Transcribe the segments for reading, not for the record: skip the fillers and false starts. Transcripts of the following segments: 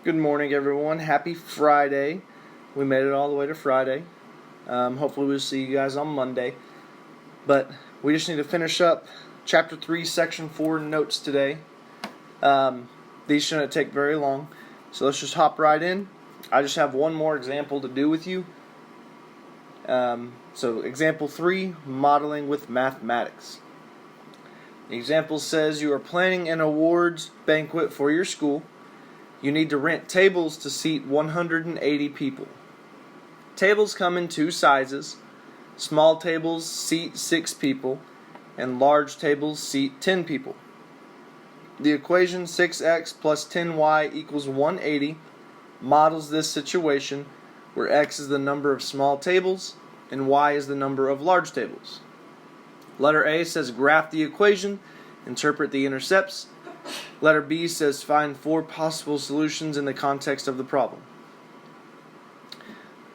Good morning, everyone. Happy Friday. We made it all the way to Friday. Hopefully we'll see you guys on Monday. But we just need to finish up Chapter 3, Section 4 notes today. These shouldn't take very long. So let's just hop right in. I just have one more example to do with you. So example 3, modeling with mathematics. The example says you are planning an awards banquet for your school. You need to rent tables to seat 180 people. Tables come in two sizes. Small tables seat 6 people, and large tables seat 10 people. The equation 6x plus 10y equals 180 models this situation where x is the number of small tables and y is the number of large tables. Letter A says graph the equation, interpret the intercepts. Letter B says find 4 possible solutions in the context of the problem.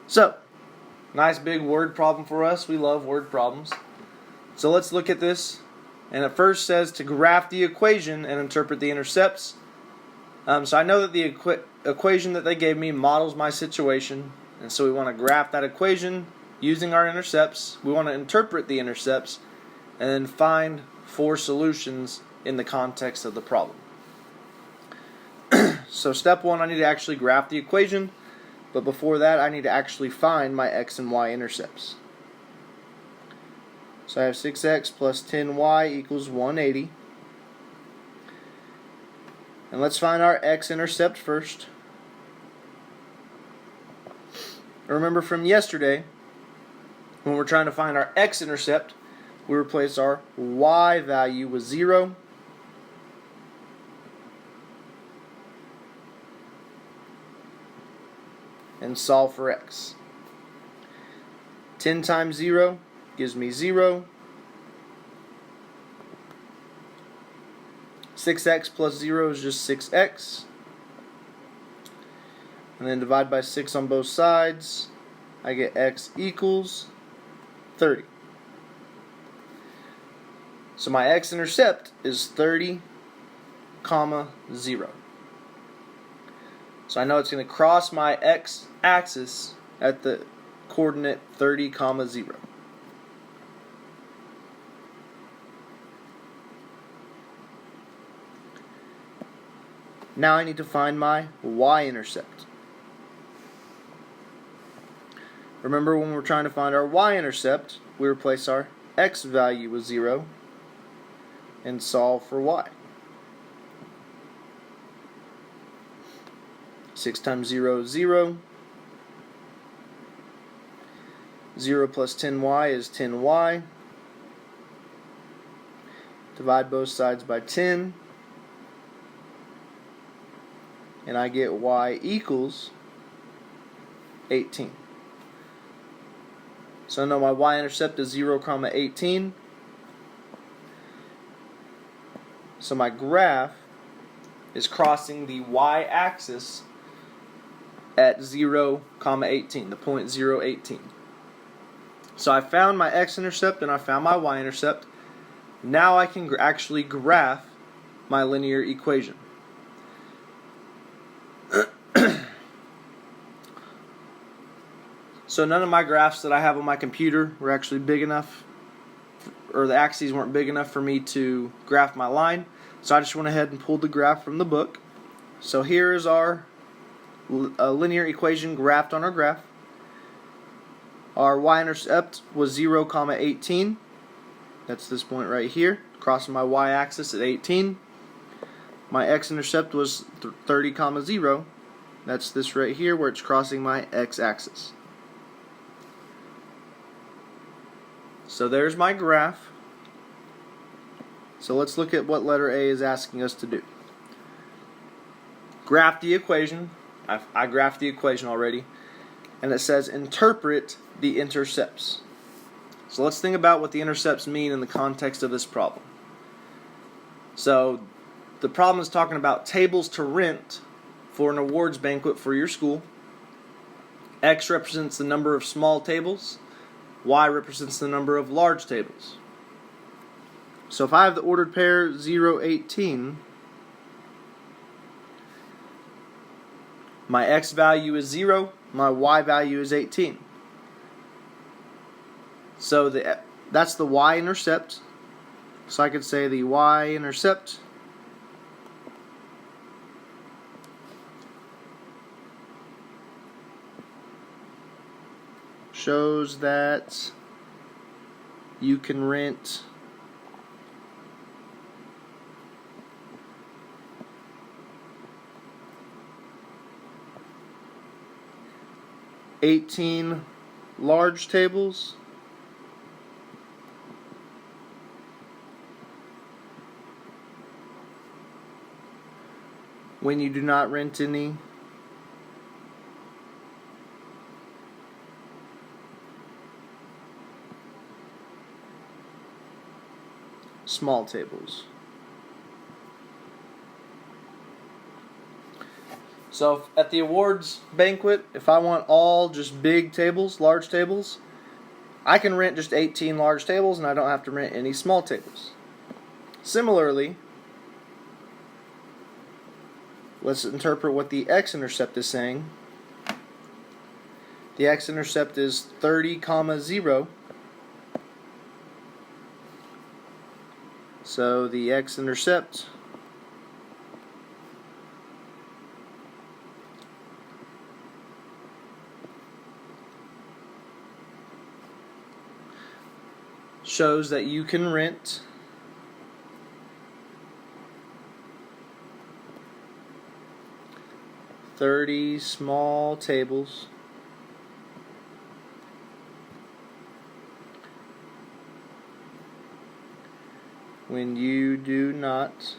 So, nice big word problem for us. We love word problems. So let's look at this. And it first says to graph the equation and interpret the intercepts. So I know that the equation that they gave me models my situation. And so we want to graph that equation using our intercepts. We want to interpret the intercepts and then find 4 solutions in the context of the problem. So step 1, I need to actually graph the equation, but before that I need to actually find my x and y intercepts. So I have 6x plus 10y equals 180. And let's find our x-intercept first. Remember from yesterday, when we're trying to find our x-intercept, we replace our y value with 0. And solve for x. 10 times 0 gives me 0. 6x plus 0 is just 6x. And then divide by 6 on both sides. I get x equals 30. So my x-intercept is 30, 0. So I know it's going to cross my x-axis at the coordinate 30, 0. Now I need to find my y-intercept. Remember, when we're trying to find our y-intercept, we replace our x value with 0 and solve for y. 6 times 0 is 0. 0 plus 10y is 10y. Divide both sides by 10. And I get y equals 18. So I know my y-intercept is 0, 18. So my graph is crossing the y-axis at 0, 18, the point 0, 18. So I found my x-intercept and I found my y-intercept. Now I can actually graph my linear equation. So none of my graphs that I have on my computer were actually big enough, or the axes weren't big enough for me to graph my line. So I just went ahead and pulled the graph from the book. So here is our linear equation graphed on our graph. Our y-intercept was 0, 18. That's this point right here, crossing my y-axis at 18. My x-intercept was 30, 0. That's this right here where it's crossing my x-axis. So there's my graph. So let's look at what letter A is asking us to do. Graph the equation. I graphed the equation already. And it says interpret the intercepts. So let's think about what the intercepts mean in the context of this problem. So the problem is talking about tables to rent for an awards banquet for your school. X represents the number of small tables. Y represents the number of large tables. So if I have the ordered pair 0, 18, My x value is 0, my y value is 18. So that's the y-intercept. So I could say the y-intercept shows that you can rent $18 large tables when you do not rent any small tables. So at the awards banquet, if I want all just big tables, large tables, I can rent just 18 large tables and I don't have to rent any small tables. Similarly, let's interpret what the x-intercept is saying. The x-intercept is 30, 0. So the x-intercept shows that you can rent $30 small tables when you do not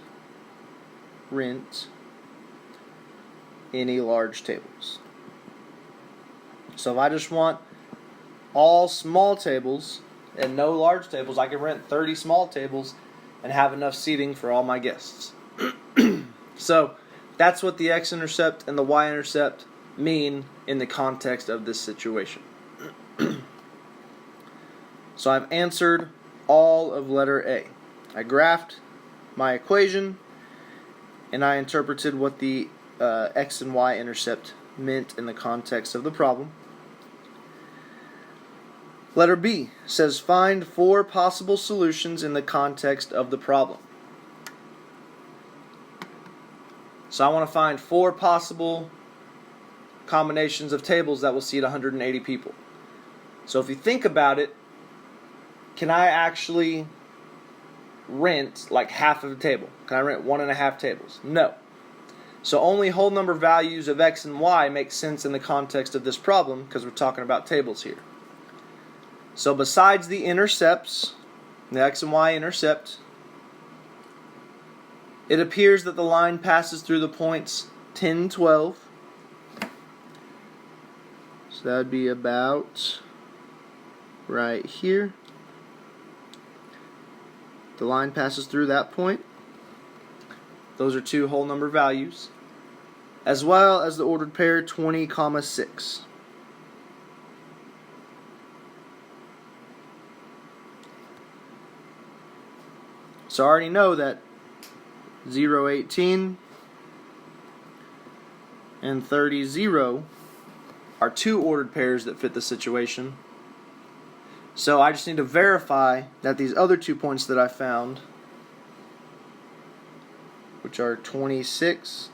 rent any large tables. So if I just want all small tables and no large tables, I can rent 30 small tables and have enough seating for all my guests. So that's what the x-intercept and the y-intercept mean in the context of this situation. So I've answered all of letter A. I graphed my equation and I interpreted what the x and y intercept meant in the context of the problem. Letter B says find 4 possible solutions in the context of the problem. So I want to find 4 possible combinations of tables that will seat 180 people. So if you think about it, can I actually rent like half of a table? Can I rent 1.5 tables? No. So only whole number values of x and y make sense in the context of this problem because we're talking about tables here. So besides the intercepts, the x and y intercept, it appears that the line passes through the points 10, 12. So that would be about right here. The line passes through that point. Those are 2 whole number values. As well as the ordered pair 20, 6. So I already know that 0, 18 and 30, 0 are 2 ordered pairs that fit the situation. So I just need to verify that these other 2 points that I found, which are 20, 6,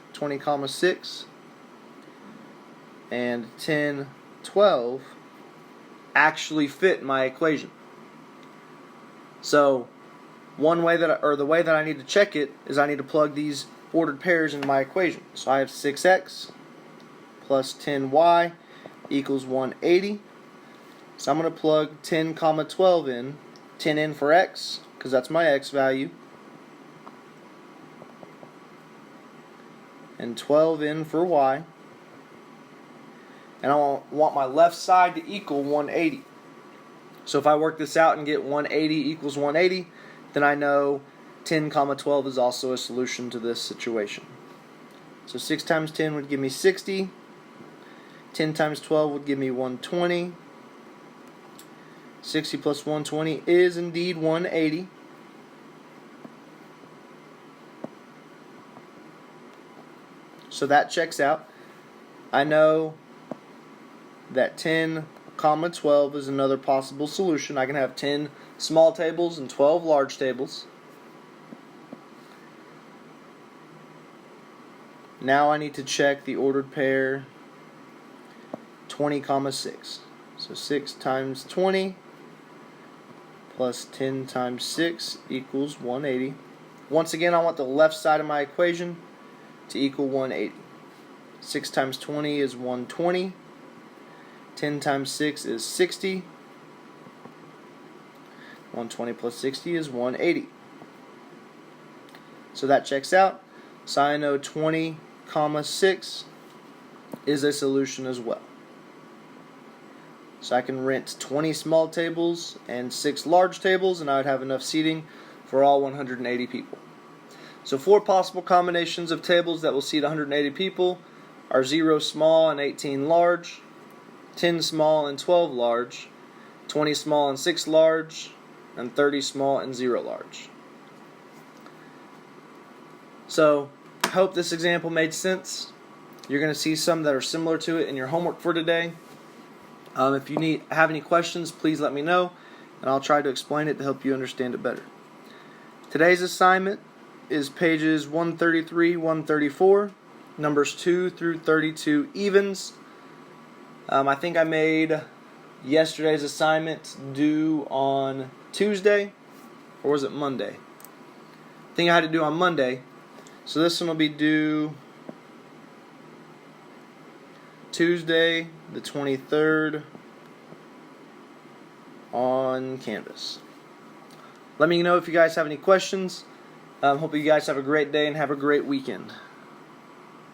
and 10, 12, actually fit my equation. So the way that I need to check it is I need to plug these ordered pairs in my equation. So I have 6x plus 10y equals 180. So I'm going to plug 10, 12 in, 10 in for x, because that's my x value, and 12 in for y. And I want my left side to equal 180. So if I work this out and get 180 equals 180, then I know 10, 12 is also a solution to this situation. So 6 times 10 would give me 60. 10 times 12 would give me 120. 60 plus 120 is indeed 180. So that checks out. I know that 10 comma 12 is another possible solution. I can have 10 small tables and 12 large tables. Now I need to check the ordered pair 20 comma 6. So 6 times 20 plus 10 times 6 equals 180. Once again, I want the left side of my equation to equal 180. 6 times 20 is 120. 10 times 6 is 60. 120 plus 60 is 180. So that checks out. So I know 20 comma 6 is a solution as well. So I can rent 20 small tables and 6 large tables, and I would have enough seating for all 180 people. So 4 possible combinations of tables that will seat 180 people are 0 small and 18 large, 10 small and 12 large, 20 small and 6 large, and 30 small and 0 large. So I hope this example made sense. You're going to see some that are similar to it in your homework for today. If you have any questions, please let me know, and I'll try to explain it to help you understand it better. Today's assignment is pages 133, 134, numbers 2 through 32 evens. I think I made yesterday's assignment due on Tuesday, or was it Monday? I think I had to do on Monday, so this one will be due Tuesday, the 23rd, on Canvas. Let me know if you guys have any questions. Hope you guys have a great day and have a great weekend.